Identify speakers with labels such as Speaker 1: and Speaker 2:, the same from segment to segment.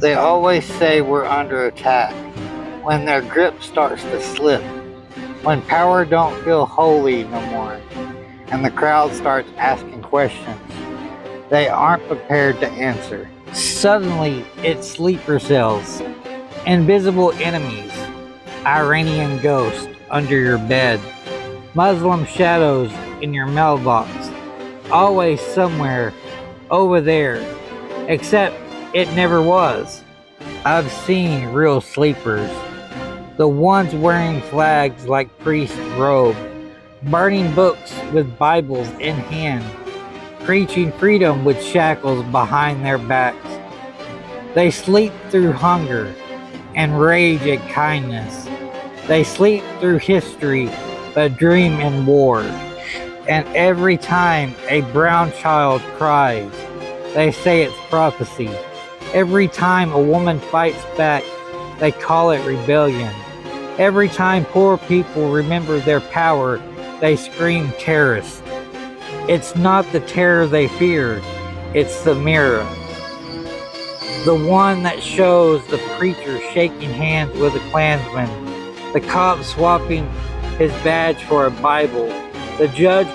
Speaker 1: They always say we're under attack when their grip starts to slip, when power don't feel holy no more, and the crowd starts asking questions they aren't prepared to answer. Suddenly, it's sleeper cells, invisible enemies, Iranian ghosts under your bed, Muslim shadows in your mailbox, always somewhere over there, except it never was. I've seen real sleepers, the ones wearing flags like priest robe, burning books with Bibles in hand, preaching freedom with shackles behind their backs. They sleep through hunger and rage at kindness. They sleep through history but dream in war. And every time a brown child cries, they say it's prophecy. Every time a woman fights back, they call it rebellion. Every time poor people remember their power, they scream terrorist. It's not the terror they fear, it's the mirror. The one that shows the preacher shaking hands with a Klansman, the cop swapping his badge for a Bible, the judge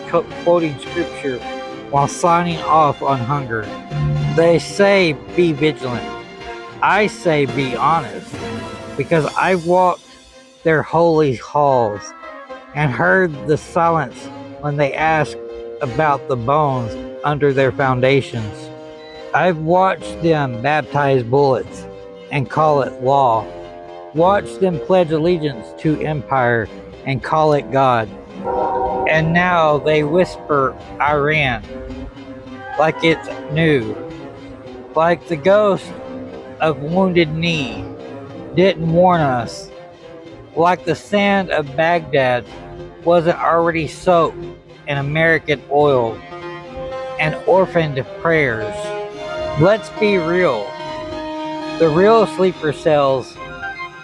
Speaker 1: quoting scripture while signing off on hunger. They say be vigilant. I say be honest, because I've walked their holy halls and heard the silence when they ask about the bones under their foundations. I've watched them baptize bullets and call it law, watched them pledge allegiance to empire and call it God. And now they whisper Iran like it's new, like the ghost of Wounded Knee didn't warn us, like the sand of Baghdad wasn't already soaked in American oil and orphaned prayers. Let's be real. The real sleeper cells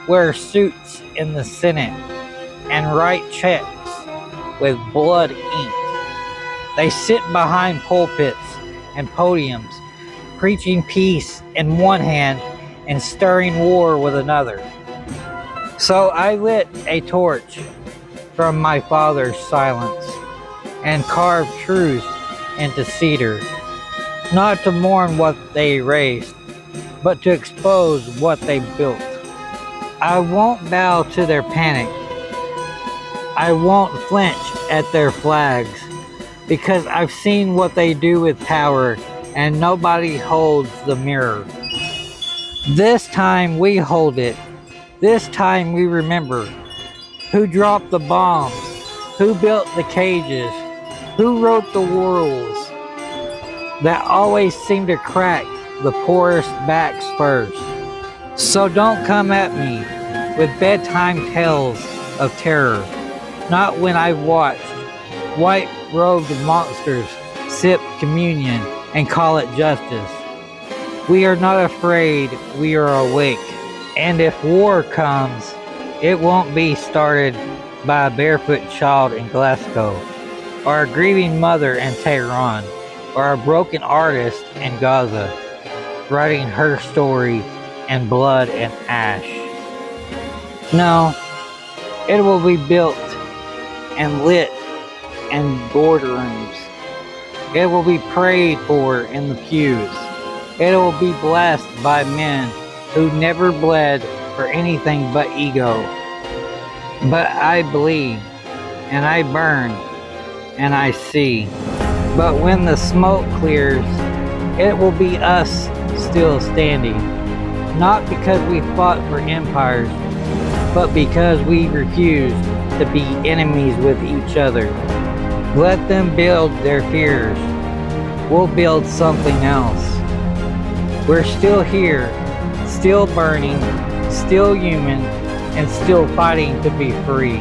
Speaker 1: wear suits in the Senate and write checks with blood ink. They sit behind pulpits and podiums, preaching peace in one hand and stirring war with another. So I lit a torch from my father's silence and carved truth into cedar, not to mourn what they erased, but to expose what they built. I won't bow to their panic. I won't flinch at their flags, because I've seen what they do with power, and nobody holds the mirror. This time we hold it. This time we remember who dropped the bombs, who built the cages, who wrote the rules that always seem to crack the poorest backs first. So don't come at me with bedtime tales of terror, not when I've watched white-robed monsters sip communion and call it justice. We are not afraid, we are awake. And if war comes, it won't be started by a barefoot child in Glasgow, or a grieving mother in Tehran, or a broken artist in Gaza, writing her story in blood and ash. No, it will be built and lit in boardrooms. It will be prayed for in the pews. It will be blessed by men who never bled for anything but ego. But I bleed, and I burn, and I see. But when the smoke clears, it will be us still standing. Not because we fought for empires, but because we refused to be enemies with each other. Let them build their fears. We'll build something else. We're still here, still burning, still human, and still fighting to be free.